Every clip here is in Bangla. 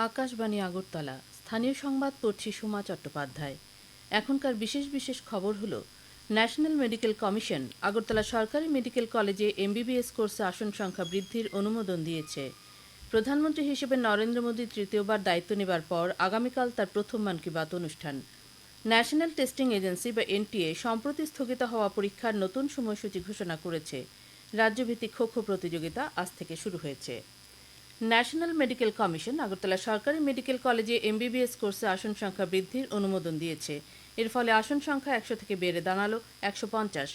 আকাশবাণী আগরতলা স্থানীয় সংবাদ পড়ছি সুমা চট্টোপাধ্যায়। এখনকার বিশেষ বিশেষ খবর হল, ন্যাশনাল মেডিকেল কমিশন আগরতলা সরকারি মেডিকেল কলেজে এমবিবিএস কোর্সে আসন সংখ্যা বৃদ্ধির অনুমোদন দিয়েছে। প্রধানমন্ত্রী হিসেবে নরেন্দ্র মোদী তৃতীয়বার দায়িত্ব নেবার পর আগামীকাল তার প্রথম মন কি বাত অনুষ্ঠান। ন্যাশনাল টেস্টিং এজেন্সি বা এনটিএ সম্প্রতি স্থগিত হওয়া পরীক্ষার নতুন সময়সূচি ঘোষণা করেছে। রাজ্যভিত্তিক খো খো প্রতিযোগিতা আজ থেকে শুরু হয়েছে। ন্যাশনাল মেডিকেল কমিশন আগরতলা সরকারি মেডিকেল কলেজে এমবিবিএস কোর্সে আসন সংখ্যা বৃদ্ধির অনুমোদন দিয়েছে। এর ফলে আসন সংখ্যা 100 থেকে বেড়ে দাঁড়ালো 150।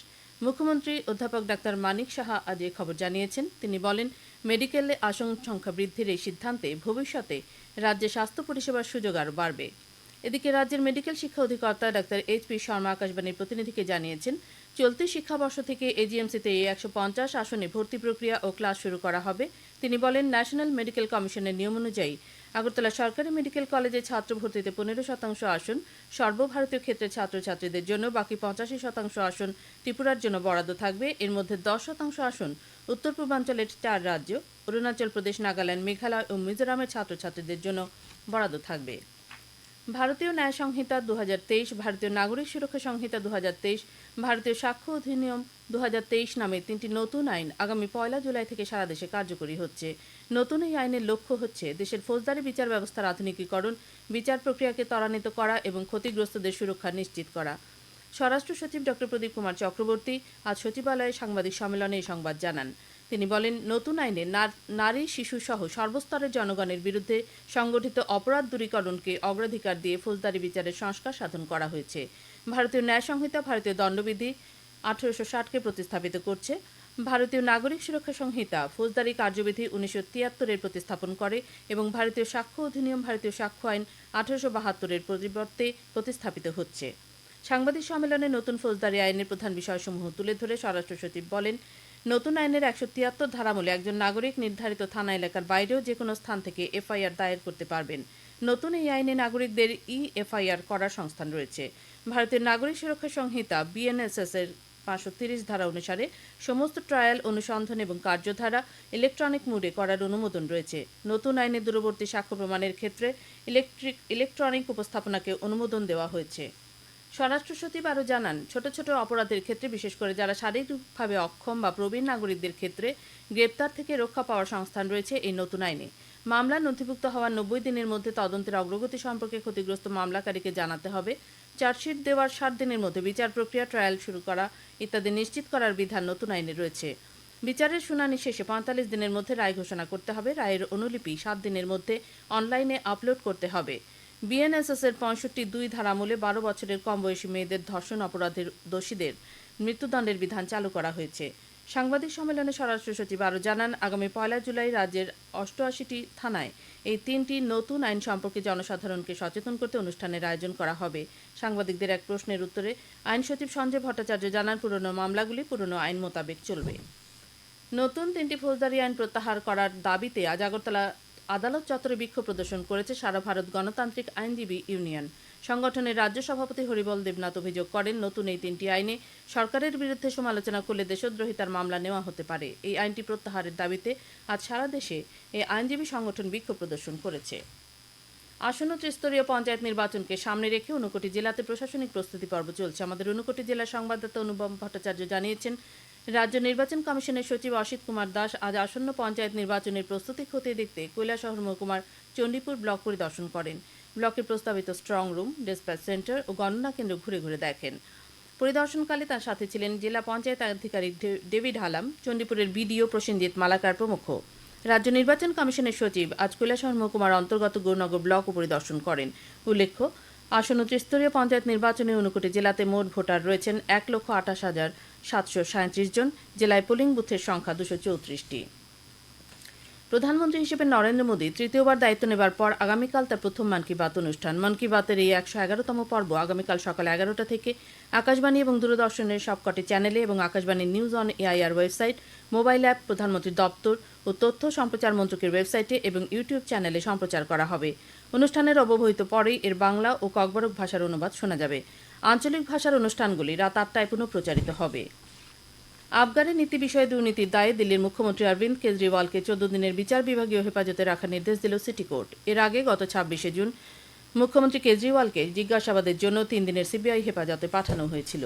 মুখ্যমন্ত্রী অধ্যাপক ডাক্তার মানিক সাহা আজ এই খবর জানিয়েছেন। তিনি বলেন, মেডিকেলে আসন সংখ্যা বৃদ্ধির এই সিদ্ধান্তে ভবিষ্যতে রাজ্যে স্বাস্থ্য পরিষেবার সুযোগ আরও বাড়বে। এদিকে রাজ্যের মেডিকেল শিক্ষা অধিকর্তা ডাক্তার এইচ.পি. শর্মা আকাশবাণীর প্রতিনিধিকে জানিয়েছেন, চলতি শিক্ষাবর্ষ থেকে এজিএমসিতে এই 150 আসনে ভর্তি প্রক্রিয়া ও ক্লাস শুরু করা হবে। তিনি বলেন, ন্যাশনাল মেডিকেল কমিশনের নিয়ম অনুযায়ী আগরতলা সরকারি মেডিকেল কলেজে ছাত্র ভর্তিতে 15% আসন সর্বভারতীয় ক্ষেত্রে ছাত্রছাত্রীদের জন্য, বাকি 85% আসন ত্রিপুরার জন্য বরাদ্দ থাকবে। এর মধ্যে 10% আসন উত্তর পূর্বাঞ্চলের 4 রাজ্য অরুণাচল প্রদেশ, নাগাল্যান্ড, মেঘালয় ও মিজোরামের ছাত্রছাত্রীদের জন্য বরাদ্দ থাকবে। ভারতীয় ন্যায় সংহিতা 2023, ভারতীয় নাগরিক সুরক্ষা সংহিতা 2023, ভারতীয় সাক্ষ্য অধিনিয়ম 2023 নামে 3টি নতুন আইন আগামী 1 জুলাই থেকে সারা দেশে কার্যকরী হচ্ছে। নতুন এই আইনের লক্ষ্য হচ্ছে দেশের ফৌজদারি বিচার ব্যবস্থার আধুনিকীকরণ, বিচার প্রক্রিয়াকে ত্বরান্বিত করা এবং ক্ষতিগ্রস্তদের সুরক্ষা নিশ্চিত করা। স্বরাষ্ট্র সচিব ড. প্রদীপ কুমার চক্রবর্তী আজ সচিবালয়ে সাংবাদিক সম্মেলনে এই সংবাদ জানান। তিনি বলেন, নতুন আইনে নারী, শিশু সহ সর্বস্তরের জনগণের বিরুদ্ধে সংগঠিত অপরাধ দূরীকরণকে অগ্রাধিকার দিয়ে ফৌজদারি বিচারের সংস্কার সাধন করা হয়েছে। ভারতীয় ন্যায় সংহিতা ভারতীয় দণ্ডবিধি 1860-কে প্রতিস্থাপিত করছে। ভারতীয় নাগরিক সুরক্ষা সংহিতা ফৌজদারি কার্যবিধি 1973-এর প্রতিস্থাপন করে এবং ভারতীয় সাক্ষ্য অধিনিয়ম ভারতীয় সাক্ষ্য আইন 1872-এর পরিবর্তে প্রতিস্থাপিত হচ্ছে। সাংবাদিক সম্মেলনে নতুন ফৌজদারি আইনের প্রধান বিষয়সমূহ তুলে ধরে স্বরাষ্ট্র সচিব বলেন, নতুন আইনের 173 ধারামূলে একজন নাগরিক নির্ধারিত থানা এলাকার বাইরেও যে কোনো স্থান থেকে এফআইআর দায়ের করতে পারবেন। নতুন এই আইনে নাগরিকদের এফআইআর করার সংস্থান রয়েছে। ভারতের নাগরিক সুরক্ষা সংহিতা বিএনএসএস এর 530 ধারা অনুসারে সমস্ত ট্রায়াল, অনুসন্ধান এবং কার্যধারা ইলেকট্রনিক মোডে করার অনুমোদন রয়েছে। নতুন আইনে দূরবর্তী সাক্ষ্য প্রমাণের ক্ষেত্রে ইলেকট্রনিক উপস্থাপনাকে অনুমোদন দেওয়া হয়েছে। স্বরাষ্ট্র সচিব আরও জানান, ছোট ছোট অপরাধের ক্ষেত্রে, বিশেষ করে যারা শারীরিকভাবে অক্ষম বা প্রবীণ নাগরিকদের ক্ষেত্রে গ্রেপ্তার থেকে রক্ষা পাওয়ার সংস্থান রয়েছে এই নতুন আইনে। মামলা নথিভুক্ত হওয়ার 90 দিনের মধ্যে তদন্তের অগ্রগতি সম্পর্কে ক্ষতিগ্রস্ত মামলাকারীকে জানাতে হবে। চার্জশিট দেওয়ার 60 দিনের মধ্যে বিচার প্রক্রিয়া, ট্রায়াল শুরু করা ইত্যাদি নিশ্চিত করার বিধান নতুন আইনে রয়েছে। বিচারের শুনানি শেষে 45 দিনের মধ্যে রায় ঘোষণা করতে হবে। রায়ের অনুলিপি 7 দিনের মধ্যে অনলাইনে আপলোড করতে হবে। বিএনএসএস এর 65(2) ধারামূলে 12 বছরের কম বয়সী মেয়েদের ধর্ষণ অপরাধের দোষীদের মৃত্যুদণ্ডের বিধান চালু করা হয়েছে। সাংবাদিক সম্মেলনে স্বরাষ্ট্র সচিব আরও জানান, আগামী 1 জুলাই রাজ্যের 88টি থানায় এই 3টি নতুন আইন সম্পর্কে জনসাধারণকে সচেতন করতে অনুষ্ঠানের আয়োজন করা হবে। সাংবাদিকদের এক প্রশ্নের উত্তরে আইন সচিব সঞ্জয় ভট্টাচার্য জানান, পুরনো মামলাগুলি পুরনো আইন মোতাবেক চলবে। নতুন 3টি ফৌজদারি আইন প্রত্যাহার করার দাবিতে আজ আগরতলা আদালত চত্বরে বিক্ষোভ প্রদর্শন করেছে সারা ভারত গণতান্ত্রিক আইনজীবী ইউনিয়ন। সংগঠনের রাজ্য সভাপতি হরিবল দেবনাথ অভিযোগ করেন, নতুন এই 3টি আইনে সরকারের বিরুদ্ধে সমালোচনা করলে দেশদ্রোহিতার মামলা নেওয়া হতে পারে। এই আইনটি প্রত্যাহারের দাবিতে আজ সারা দেশে এই আইনজীবী সংগঠন বিক্ষোভ প্রদর্শন করেছে। আসন্ন ত্রিস্তরীয় পঞ্চায়েত নির্বাচনকে সামনে রেখে ঊনকোটি জেলাতে প্রশাসনিক প্রস্তুতি পর্ব চলছে। আমাদের ঊনকোটি জেলার সংবাদদাতা অনুপম ভট্টাচার্য জানিয়েছেন, রাজ্য নির্বাচন কমিশনের সচিব অসিত কুমার দাস আজ আসন্ন পঞ্চায়েত নির্বাচনের প্রস্তুতি খতিয়ে দেখতে কৈলাসহর মহকুমার চণ্ডীপুর ব্লক পরিদর্শন করেন। ব্লকের প্রস্তাবিত স্ট্রং রুম, ডিসপ্যাচ সেন্টার ও গণনা কেন্দ্র ঘুরে ঘুরে দেখেন। পরিদর্শনকালে তার সাথে ছিলেন জেলা পঞ্চায়েত আধিকারিক ডেভিড হালাম, চণ্ডীপুরের বিডিও প্রসেনজিৎ মালাকার প্রমুখ। রাজ্য নির্বাচন কমিশনের সচিব আজ কৈলাসহর মহকুমার অন্তর্গত গৌরনগর ব্লক পরিদর্শন করেন। উল্লেখ্য, আসন্ন ত্রিস্তরীয় পঞ্চায়েত নির্বাচনে ঊনকোটি জেলাতে মোট ভোটার রয়েছেন 1,28,737 জন। জেলায় পোলিং বুথের সংখ্যা 234টি। প্রধানমন্ত্রী হিসেবে নরেন্দ্র মোদী তৃতীয়বার দায়িত্ব নেবার পর আগামীকাল তার প্রথম মন কি বাত অনুষ্ঠান। মন কি বাতের এই 111তম পর্ব আগামীকাল সকাল 11টা থেকে আকাশবাণী এবং দূরদর্শনের সবকটি চ্যানেলে এবং Akashvani news on AIR website, mobile app, প্রধানমন্ত্রীর দপ্তর ও তথ্য সম্প্রচার মন্ত্রকের ওয়েবসাইটে এবং ইউটিউব চ্যানেলে সম্প্রচার করা হবে। অনুষ্ঠানের অব্যবহিত পরেই এর বাংলা ও ককবরক ভাষার অনুবাদ শোনা যাবে। আঞ্চলিক ভাষার অনুষ্ঠানগুলি রাত 8টায় পুনঃ প্রচারিত হবে। আবগারি নীতি বিষয়ে দুর্নীতির দায়ে দিল্লির মুখ্যমন্ত্রী অরবিন্দ কেজরিওয়ালকে 14 দিনের বিচার বিভাগীয় হেফাজতে রাখার নির্দেশ দিল সিটি কোর্ট। এর আগে গত 26শে জুন মুখ্যমন্ত্রী কেজরিওয়ালকে জিজ্ঞাসাবাদের জন্য 3 দিনের সিবিআই হেফাজতে পাঠানো হয়েছিল।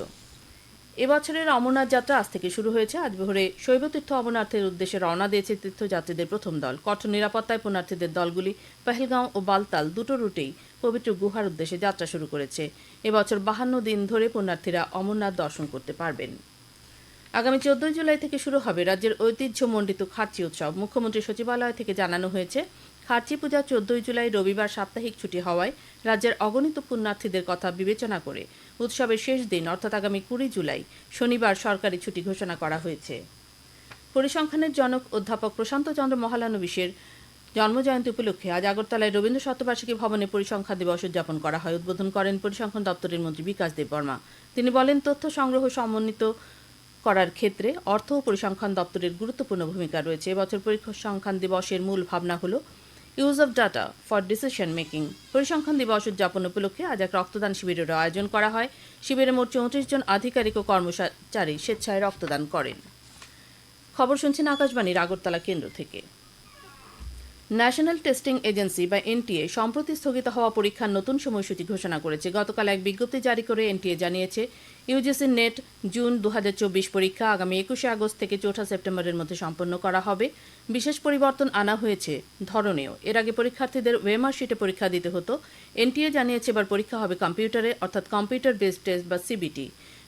এবছরের অমরনাথ যাত্রা আজ থেকে শুরু হয়েছে। আজ ভোরে শৈবতীর্থ অমরনাথের উদ্দেশ্যে রওনা দিয়েছে তীর্থযাত্রীদের প্রথম দল। কঠোর নিরাপত্তায় পুণ্যার্থীদের দলগুলি পহেলগাঁও ও বালতাল দুটো রুটেই পবিত্র গুহার উদ্দেশ্যে যাত্রা শুরু করেছে। এবছর 52 দিন ধরে পুণ্যার্থীরা অমরনাথ দর্শন করতে পারবেন। আগামী 14 জুলাই থেকে শুরু হবে রাজ্যের ঐতিহ্যমণ্ডিত খার্চি উৎসব। মুখ্যমন্ত্রী সচিবালয় থেকে জানানো হয়েছে, খার্চি পূজা 14 জুলাই রবিবার সাপ্তাহিক ছুটি হওয়ায় রাজ্যের অগণিত পুণ্যার্থীদের কথা বিবেচনা করে উৎসবের শেষ দিন অর্থাৎ আগামী 20 জুলাই শনিবার সরকারি ছুটি ঘোষণা করা হয়েছে। পরিসংখ্যানের জনক অধ্যাপক প্রশান্ত চন্দ্র মহালানবিশের জন্মজয়ন্তী উপলক্ষে আজ আগরতলায় রবীন্দ্র শতবার্ষিকী ভবনে পরিসংখ্যান দিবস উদযাপন করা হয়। উদ্বোধন করেন পরিসংখ্যান দপ্তরের মন্ত্রী বিকাশ দেববর্মা। তিনি বলেন, তথ্য সংগ্রহ সমন্বিত করার ক্ষেত্রে অর্থ ও পরিসংখ্যান দপ্তরের গুরুত্বপূর্ণ ভূমিকা রয়েছে। এবছর পরিসংখ্যান দিবসের মূল ভাবনা হল use of data for decision making. পরিসংখ্যান দিবস উদযাপন উপলক্ষে আজ এক রক্তদান শিবিরের আয়োজন করা হয়। শিবিরে মোট 34 জন আধিকারিক ও কর্মচারী স্বেচ্ছায় রক্তদান করেন। খবর শুনছেন আকাশবাণীর আগরতলা কেন্দ্র থেকে। ন্যাশনাল টেস্টিং এজেন্সি বা এনটিএ সম্প্রতি স্থগিত হওয়া পরীক্ষার নতুন সময়সূচি ঘোষণা করেছে। গতকাল এক বিজ্ঞপ্তি জারি করে এনটিএ জানিয়েছে, ইউজিসি নেট জুন 2024 পরীক্ষা আগামী 21শে আগস্ট থেকে 4 সেপ্টেম্বরের মধ্যে সম্পন্ন করা হবে। বিশেষ পরিবর্তন আনা হয়েছে ধরনেও। এর আগে পরীক্ষার্থীদের ওয়েমার শিটে পরীক্ষা দিতে হতো। এনটিএ জানিয়েছে, এবার পরীক্ষা হবে কম্পিউটারে, অর্থাৎ কম্পিউটার বেসড টেস্ট বা সিবিটি।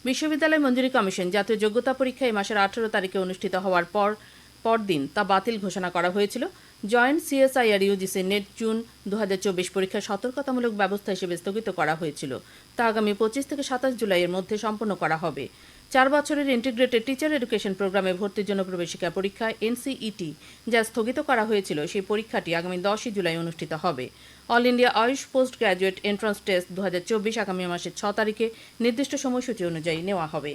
বিশ্ববিদ্যালয় মঞ্জুরি কমিশন জাতীয় যোগ্যতা পরীক্ষা এই মাসের 18 তারিখে অনুষ্ঠিত হওয়ার পরদিন তা বাতিল ঘোষণা করা হয়েছিল। Joint CSIR UGC net June 2024 পরীক্ষা সতর্কতামূলক ব্যবস্থা হিসেবে স্থগিত করা হয়েছিল। তা আগামী 25 থেকে 27 জুলাইয়ের মধ্যে সম্পন্ন করা হবে। 4 বছরের ইন্টিগ্রেটেড টিচার এডুকেশন প্রোগ্রামে ভর্তির জন্য প্রবেশিকা পরীক্ষা এনসিইটি যা স্থগিত করা হয়েছিল, সেই পরীক্ষাটি আগামী 10 জুলাই অনুষ্ঠিত হবে। All India Ayush post graduate entrance test 2024 আগামী মাসের 6 তারিখে নির্দিষ্ট সময়সূচি অনুযায়ী নেওয়া হবে।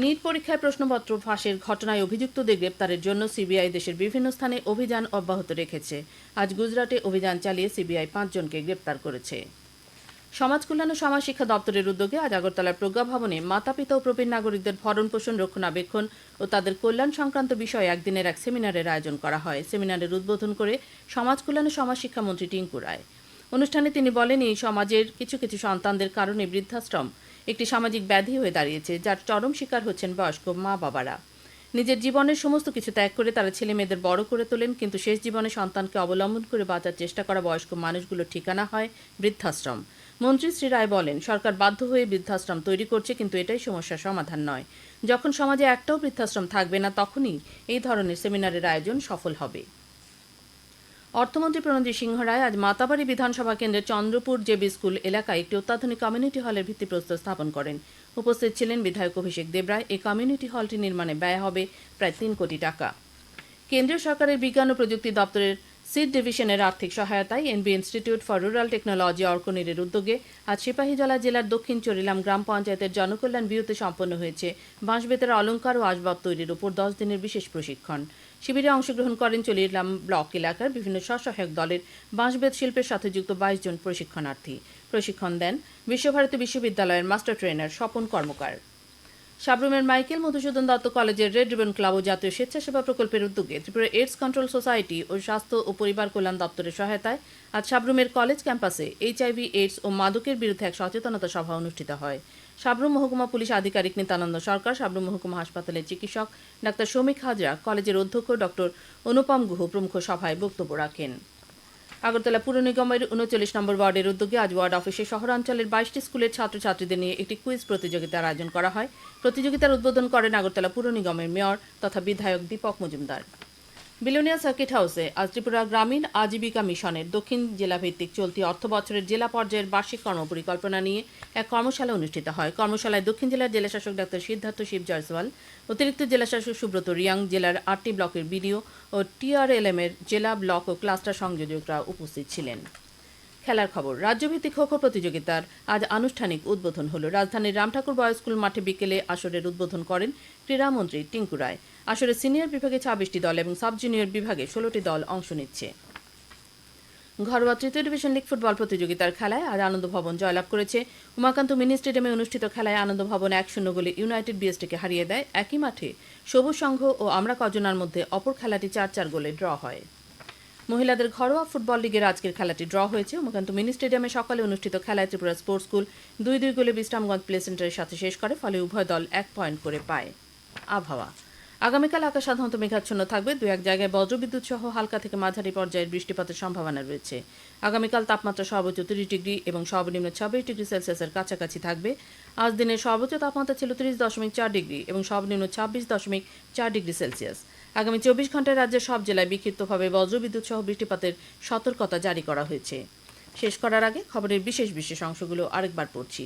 নিট পরীক্ষায় প্রশ্নপত্র ফাঁসের ঘটনায় অভিযুক্তদের গ্রেপ্তারের জন্য সিবিআই দেশের বিভিন্ন স্থানে অভিযান অব্যাহত রেখেছে। আজ গুজরাটে অভিযান চালিয়ে সিবিআই 5 জনকে গ্রেপ্তার করেছে। সমাজ কল্যাণ ও সমাজ শিক্ষা দপ্তরের উদ্যোগে আজ আগরতলার প্রজ্ঞা ভবনে মাতা পিতা ও প্রবীণ নাগরিকদের ভরণ পোষণ, রক্ষণাবেক্ষণ ও তাদের কল্যাণ সংক্রান্ত বিষয়ে একদিনের এক সেমিনারের আয়োজন করা হয়। সেমিনারের উদ্বোধন করে সমাজ কল্যাণ ও সমাজ শিক্ষা মন্ত্রী টিঙ্কু রায়। অনুষ্ঠানে তিনি বলেন, এই সমাজের কিছু কিছু সন্তানদের কারণে বৃদ্ধাশ্রম একটি সামাজিক ব্যাধি হয়ে দাঁড়িয়েছে, যার চরম শিকার হচ্ছেন বয়স্ক মা বাবারা। নিজের জীবনের সমস্ত কিছু ত্যাগ করে তারা ছেলে মেয়েদের বড় করে তোলেন, কিন্তু শেষ জীবনে সন্তানকে অবলম্বন করে বাঁচার চেষ্টা করা বয়স্ক মানুষগুলোর ঠিকানা হয় বৃদ্ধাশ্রম। মন্ত্রী শ্রী রায় বলেন, সরকার বাধ্য হয়ে বৃদ্ধাশ্রম তৈরি করছে, কিন্তু এটাই সমস্যার সমাধান নয়। যখন সমাজে একটাও বৃদ্ধাশ্রম থাকবে না, তখনই এই ধরনের সেমিনারের আয়োজন সফল হবে। অর্থমন্ত্রী প্রণজিৎ সিংহ রায় আজ মাতাবাড়ি বিধানসভা কেন্দ্রের চন্দ্রপুর জেবি স্কুল এলাকায় একটি অত্যাধুনিক কমিউনিটি হলের ভিত্তিপ্রস্তর স্থাপন করেন। উপস্থিত ছিলেন বিধায়ক অভিষেক দেবরায়। এই কমিউনিটি হলটি নির্মাণে ব্যয় হবে প্রায় 3 কোটি টাকা। কেন্দ্রীয় সরকারের বিজ্ঞান ও প্রযুক্তি দপ্তরের সিড ডিভিশনের আর্থিক সহায়তায় NB institute for rural technology অর্কনিরের উদ্যোগে আজ সিপাহীজলা জেলার দক্ষিণ চরিলাম গ্রাম পঞ্চায়েতের জনকল্যাণ বিউতে সম্পন্ন হয়েছে বাঁশবেতের অলংকার ও আসবাব তৈরির উপর 10 দিনের বিশেষ প্রশিক্ষণ। শিবিরে অংশগ্রহণ করেন চরিলাম ব্লক এলাকার বিভিন্ন স্বসহায়ক দলের বাঁশবেত শিল্পের সাথে যুক্ত 22 জন প্রশিক্ষণার্থী। প্রশিক্ষণ দেন বিশ্বভারতী বিশ্ববিদ্যালয়ের মাস্টার ট্রেনার স্বপন কর্মকার। সাবরুমের মাইকেল মধুসূদন দত্ত কলেজের রেড রিবন ক্লাব ও জাতীয় স্বেচ্ছাসেবা প্রকল্পের উদ্যোগে ত্রিপুরা এইডস কন্ট্রোল সোসাইটি ও স্বাস্থ্য ও পরিবার কল্যাণ দপ্তরের সহায়তায় আজ সাবরুমের কলেজ ক্যাম্পাসে এইচআইভি এইডস ও মাদকের বিরুদ্ধে এক সচেতনতা সভা অনুষ্ঠিত হয়। সাবরুম মহকুমা পুলিশ আধিকারিক নিত্যানন্দ সরকার, সাবরুম মহকুমা হাসপাতালের চিকিৎসক ডাক্তার শৌমিক হাজরা, কলেজের অধ্যক্ষ ডক্টর অনুপম গুহ প্রমুখ সভায় বক্তব্য রাখেন। আগরতলা পুর নিগমের 39 নম্বর ওয়ার্ডের উদ্যোগে আজ ওয়ার্ড অফিসে শহরাঞ্চলের 22টি স্কুলের ছাত্রছাত্রীদের নিয়ে একটি কুইজ প্রতিযোগিতার আয়োজন করা হয়। প্রতিযোগিতার উদ্বোধন করেন আগরতলা পুর নিগমের মেয়র তথা বিধায়ক দীপক মজুমদার। বিলোনিয়া সার্কিট হাউসে আজ ত্রিপুরা গ্রামীণ আজীবিকা মিশনের দক্ষিণ জেলা ভিত্তিক চলতি অর্থ বছরের জেলা পর্যায়ের বার্ষিক কর্মপরিকল্পনা নিয়ে এক কর্মশালা অনুষ্ঠিত হয়। কর্মশালায় দক্ষিণ জেলার জেলাশাসক ডাক্তার সিদ্ধার্থ শিব জয়সওয়াল, অতিরিক্ত জেলাশাসক সুব্রত রিয়াং, জেলার 8টি ব্লকের বিডিও ও টিআরএলএম এর জেলা ব্লক ও ক্লাস্টার সংযোজকরা উপস্থিত ছিলেন। খেলার খবর। রাজ্যভিত্তিক খো খো প্রতিযোগিতার আজ আনুষ্ঠানিক উদ্বোধন হল। রাজধানীর রামঠাকুর বয়েজ স্কুল মাঠে বিকেলে আসরের উদ্বোধন করেন ক্রীড়ামন্ত্রী টিঙ্কু রায়। আসরে সিনিয়র বিভাগে 26টি দল এবং সাব জুনিয়র বিভাগে 16টি দল অংশ নিচ্ছে। ঘরোয়া তৃতীয় ডিভিশন লীগ ফুটবল প্রতিযোগিতার খেলায় আজ আনন্দ ভবন জয়লাভ করেছে। উমাকান্ত মিনি স্টেডিয়ামে অনুষ্ঠিত খেলায় আনন্দ ভবন 1-0 গোলে ইউনাইটেড বিএসটিকে হারিয়ে দেয়। একই মাঠে সবুজ সংঘ ও আমরা কজনার মধ্যে অপর খেলাটি 4-4 গোলে ড্র হয়। মহিলাদের ঘরোয়া ফুটবল লিগের আজকের খেলাটি ড্র হয়েছে। উমাকান্ত মিনি স্টেডিয়ামে সকালে অনুষ্ঠিত খেলায় ত্রিপুরা স্পোর্টস স্কুল 2-2 গোলে বিশ্রামগঞ্জ প্লে সেন্টারের সাথে শেষ করে, ফলে উভয় দল 1 পয়েন্ট করে পায়। আবহাওয়া আগামীকাল আকাশ সাধারণত মেঘাচ্ছন্ন থাকবে। 2-1 জায়গায় বজ্রবিদ্যুৎ সহ হালকা থেকে মাঝারি পর্যায়ের বৃষ্টিপাতের সম্ভাবনা রয়েছে। আগামীকাল তাপমাত্রা সর্বোচ্চ 30 ডিগ্রি এবং সর্বনিম্ন 26 ডিগ্রি সেলসিয়াসের কাছাকাছি থাকবে। আজ দিনের সর্বোচ্চ তাপমাত্রা ছিল 30.4 ডিগ্রি এবং সর্বনিম্ন 26.4 ডিগ্রি সেলসিয়াস। আগামী 24 ঘন্টায় রাজ্যের সব জেলায় বিক্ষিপ্তভাবে বজ্রবিদ্যুৎ সহ বৃষ্টিপাতের সতর্কতা জারি করা হয়েছে। শেষ করার আগে খবরের বিশেষ বিশেষ অংশগুলো আরেকবার পড়ছি।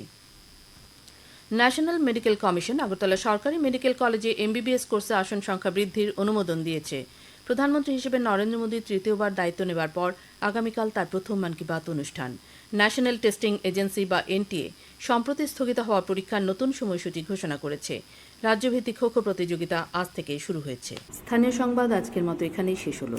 ন্যাশনাল মেডিকেল কমিশন আগরতলা সরকারি মেডিকেল কলেজে এমবিবিএস কোর্সে আসন সংখ্যা বৃদ্ধির অনুমোদন দিয়েছে। প্রধানমন্ত্রী হিসেবে নরেন্দ্র মোদী তৃতীয়বার দায়িত্ব নেবার পর আগামীকাল তার প্রথম মন কি বাত অনুষ্ঠান। ন্যাশনাল টেস্টিং এজেন্সি বা এনটিএ সম্প্রতি স্থগিত হওয়া পরীক্ষার নতুন সময়সূচি ঘোষণা করেছে। রাজ্যভিত্তিক খো খো প্রতিযোগিতা আজ থেকেই শুরু হয়েছে। স্থানীয় সংবাদ আজকের মতো এখানেই শেষ হলো।